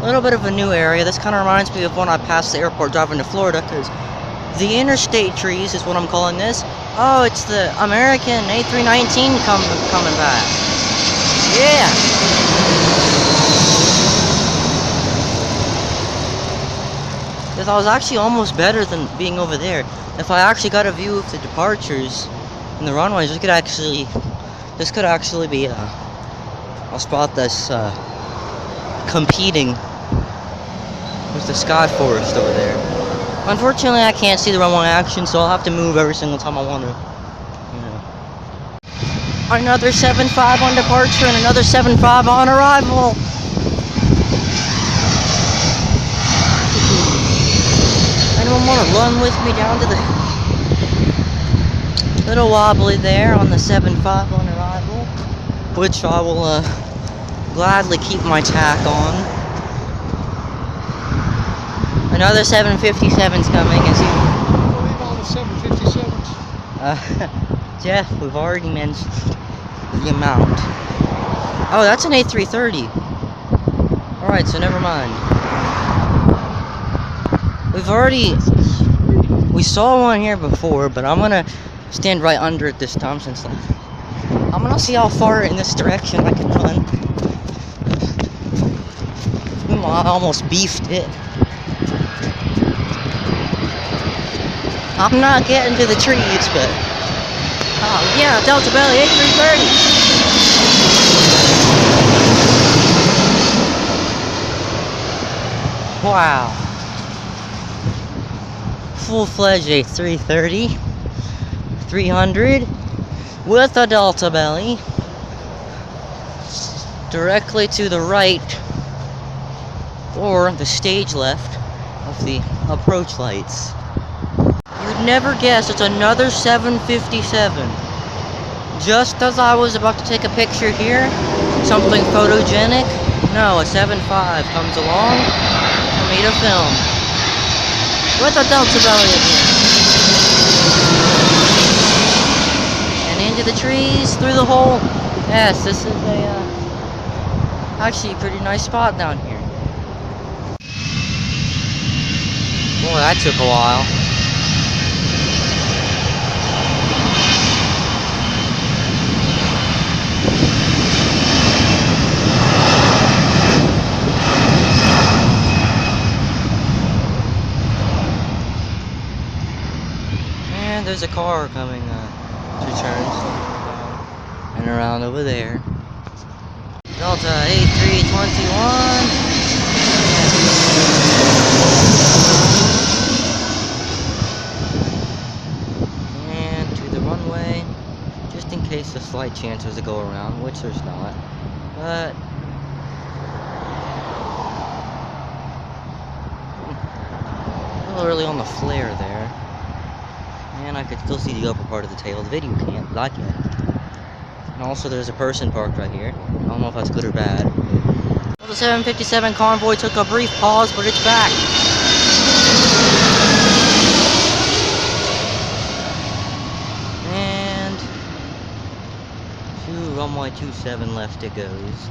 A little bit of a new area. This kind of reminds me of when I passed the airport driving to Florida, because the interstate trees is what I'm calling this. Oh, it's the American A319 coming back. Yeah. This was actually almost better than being over there. If I actually got a view of the departures and the runways, this could actually be a spot that's competing with the Sky Forest over there. Unfortunately, I can't see the runway action, so I'll have to move every single time I want to. Another 7.5 on departure and another 7.5 on arrival. Anyone want to run with me down to the little wobbly there on the 7.5 on arrival, which I will gladly keep my tack on. Another 757's coming, as you believe all the 757s. Jeff, we've already mentioned the amount. Oh, that's an A330. Alright, so never mind. We saw one here before, but I'm gonna stand right under it this time, since I'm gonna see how far in this direction I can run. I almost beefed it. I'm not getting to the trees, but oh yeah, Delta Belly A330. Wow. Full-fledged A330. 300 with a Delta Belly. Directly to the right, or the stage left, of the approach lights. You'd never guess it's another 757. Just as I was about to take a picture here, something photogenic, no, a 7.5 comes along for me to film. With a Delta Belly again. And into the trees, through the hole. Yes, this is actually a pretty nice spot down here. Boy, that took a while. And there's a car coming to turn and around over there. Delta A321. In case there's slight chances to go around, which there's not, but a little early on the flare there, and I could still see the upper part of the tail. The video can't, but I can. And also there's a person parked right here. I don't know if that's good or bad. Well, the 757 convoy took a brief pause, but it's back. Runway 27 left it goes.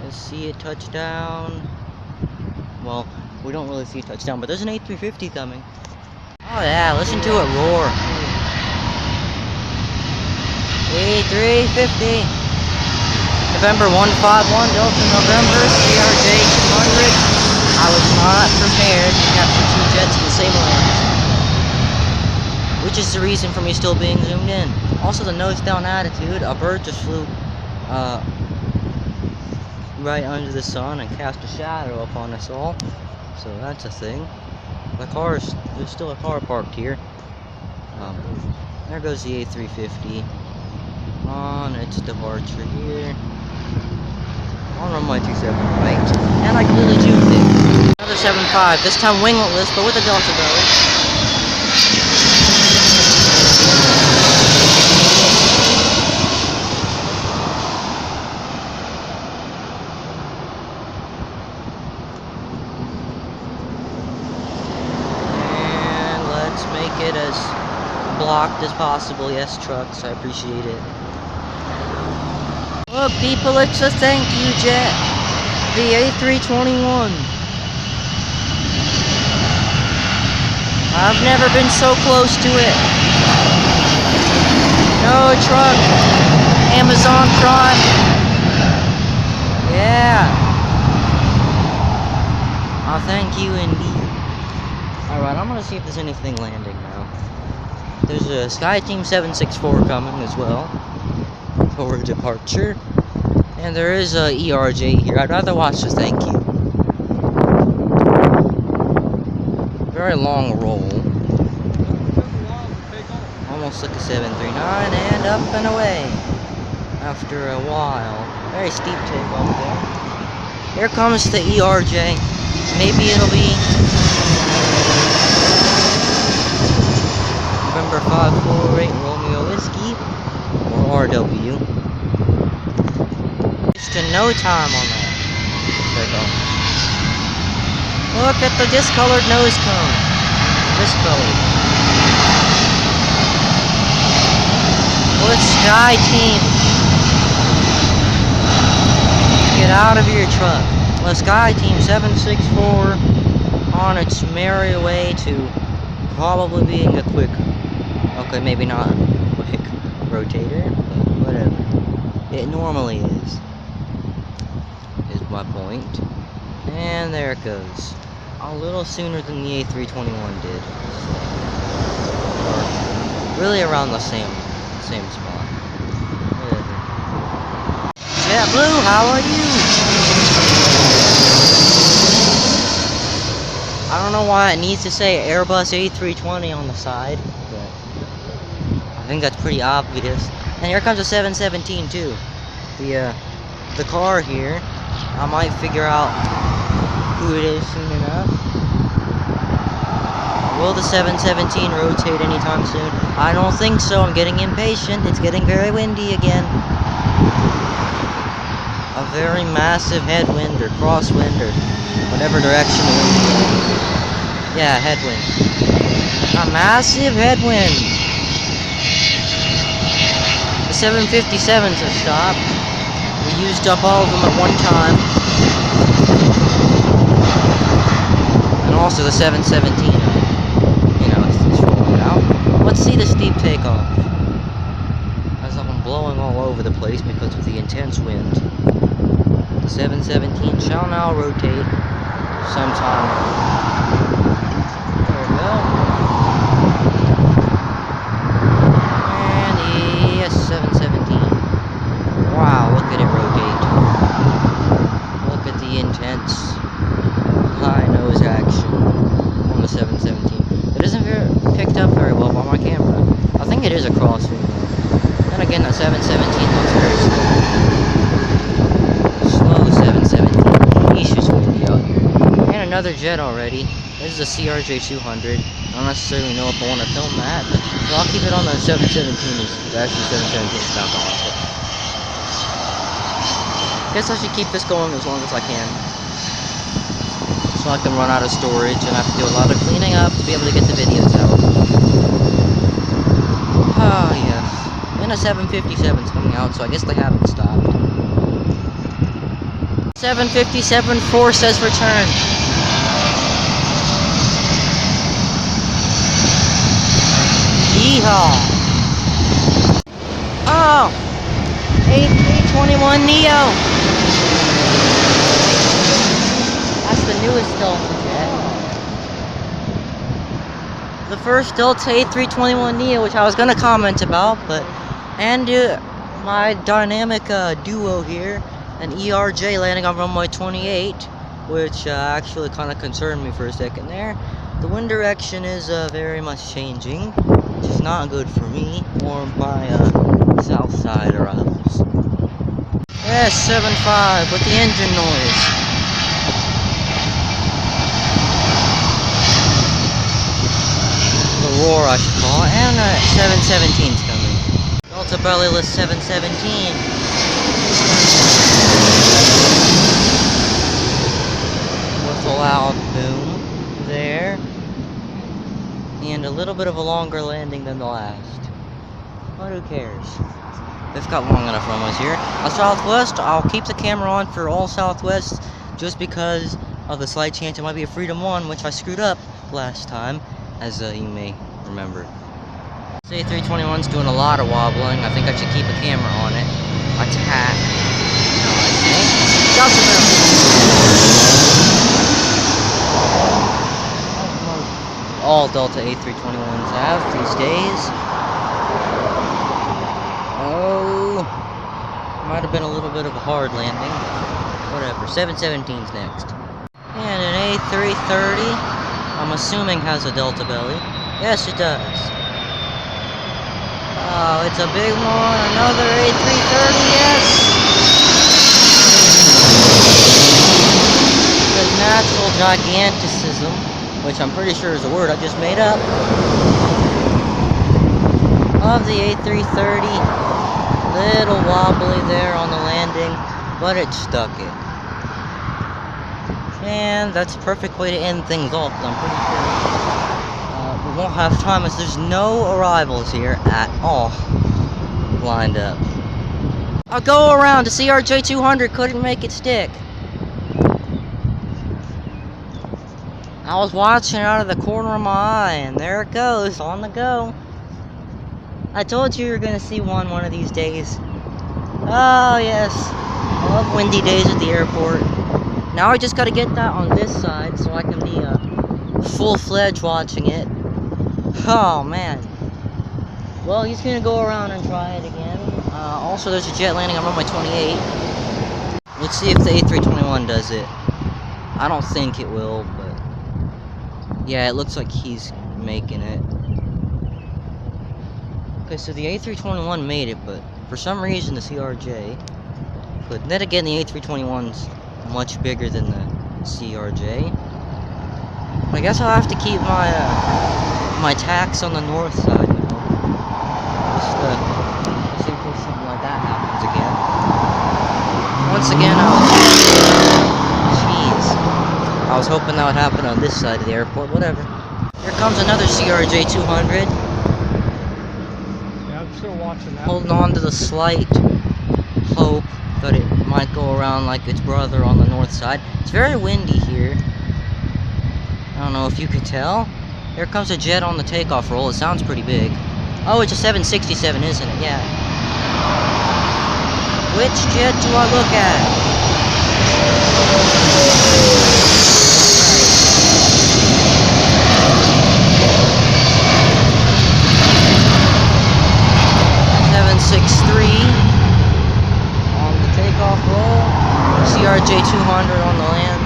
Let's see it touch down. Well, we don't really see it touch down, but there's an A350 coming. Oh yeah, listen to it roar. A350. November 151 Delta November CRJ 200. I was not prepared to capture two jets in the same lane, which is the reason for me still being zoomed in. Also, the nose down attitude. A bird just flew right under the sun and cast a shadow upon us all. So that's a thing. There's still a car parked here. There goes the A350 on its departure here. On runway 27 right. And I clearly tuned it. Another 7.5, this time wingless, but with a Delta Belly. Make it as blocked as possible. Yes, trucks, I appreciate it. Well, people, it's a thank you jet. the A321. I've never been so close to it. No truck. Amazon Prime. Yeah. Oh, thank you indeed. Alright, I'm gonna see if there's anything landing now. There's a Sky Team 764 coming as well for departure. And there is a ERJ here. I'd rather watch the thank you. Very long roll. Almost like a 739 and up and away. After a while. Very steep takeoff there. Here comes the ERJ. Maybe it'll be November 548 Romeo Whiskey or RW. Just to no time on that. There we go. Look at the discolored nose cone. Discolored. Well, it's Sky Team. Get out of your truck. Well, Sky Team 764 on its merry way to probably being a quick, okay, maybe not a quick rotator, but whatever. It normally is my point. And there it goes. A little sooner than the A321 did. Or really around the same spot. Whatever. JetBlue, how are you? I don't know why it needs to say Airbus A320 on the side, but I think that's pretty obvious. And here comes a 717 too. The car here. I might figure out who it is soon enough. Will the 717 rotate anytime soon? I don't think so. I'm getting impatient. It's getting very windy again. A very massive headwind or crosswind or whatever direction the wind is going. Yeah, headwind. A massive headwind. The 757s have stopped. We used up all of them at one time. And also the 717, you know, it's rolling out. Let's see the steep takeoff. As I'm blowing all over the place because of the intense wind. The 717 shall now rotate sometime. There we go. And yes, 717. Wow, look at it rotate. Look at the intense high nose action on the 717. It isn't picked up very well by my camera. I think it is a crosswind though. Then again, the 717 looks very slow. Slow 717. He's just windy out here. And another jet already. This is a CRJ 200. I don't necessarily know if I want to film that, but so I'll keep it on the 717. Actually, 717 is not on it. Guess I should keep this going as long as I can. So I can run out of storage and I have to do a lot of cleaning up to be able to get the videos out. Ah, yes. And a 757's coming out, so I guess they haven't stopped. 757 4 says return. Yeehaw! Oh! A321neo! That's the newest Delta jet. The first Delta A321neo, which I was gonna comment about, but my dynamic duo here, an ERJ landing on runway 28, which actually kind of concerned me for a second there. The wind direction is very much changing, which is not good for me or my south side arrivals. Yes, 7.5 with the engine noise. The roar, I should call it. And 717's coming. Delta Bellyless 717. With a loud boom there. And a little bit of a longer landing than the last. But who cares? They've got long enough runways here. Southwest, I'll keep the camera on for all Southwest just because of the slight chance it might be a Freedom 1, which I screwed up last time, as you may remember. This A321's doing a lot of wobbling. I think I should keep a camera on it. Attack. No, I think. Stop the mountain. All Delta A321s have these days. Oh, might have been a little bit of a hard landing. Whatever, 717's next. And an A330, I'm assuming has a Delta belly. Yes, it does. Oh, it's a big one, another A330, yes! The natural giganticism, which I'm pretty sure is a word I just made up, of the A330. Little wobbly there on the landing, but it stuck it. And that's a perfect way to end things off, I'm pretty sure. We won't have time as there's no arrivals here at all lined up. I'll go around to CRJ 200, couldn't make it stick. I was watching out of the corner of my eye, and there it goes, on the go. I told you were gonna see one of these days. Oh yes, I love windy days at the airport. Now I just gotta get that on this side so I can be full-fledged watching it. Oh man. Well, he's gonna go around and try it again. Also, there's a jet landing on runway 28. Let's see if the A321 does it. I don't think it will, but yeah, it looks like he's making it. Okay, so the A321 made it, but for some reason the CRJ couldn't. Then again, the A321's much bigger than the CRJ. I guess I'll have to keep my my tacks on the north side, you know. Just in case something like that happens again. Once again, jeez, I was hoping that would happen on this side of the airport. Whatever. Here comes another CRJ 200. Yeah, I'm still watching that. Holding on to the slight hope that it might go around like its brother on the north side. It's very windy here. I don't know if you could tell. Here comes a jet on the takeoff roll. It sounds pretty big. Oh, it's a 767, isn't it? Yeah. Which jet do I look at? 763 on the takeoff roll. CRJ 200 on the land.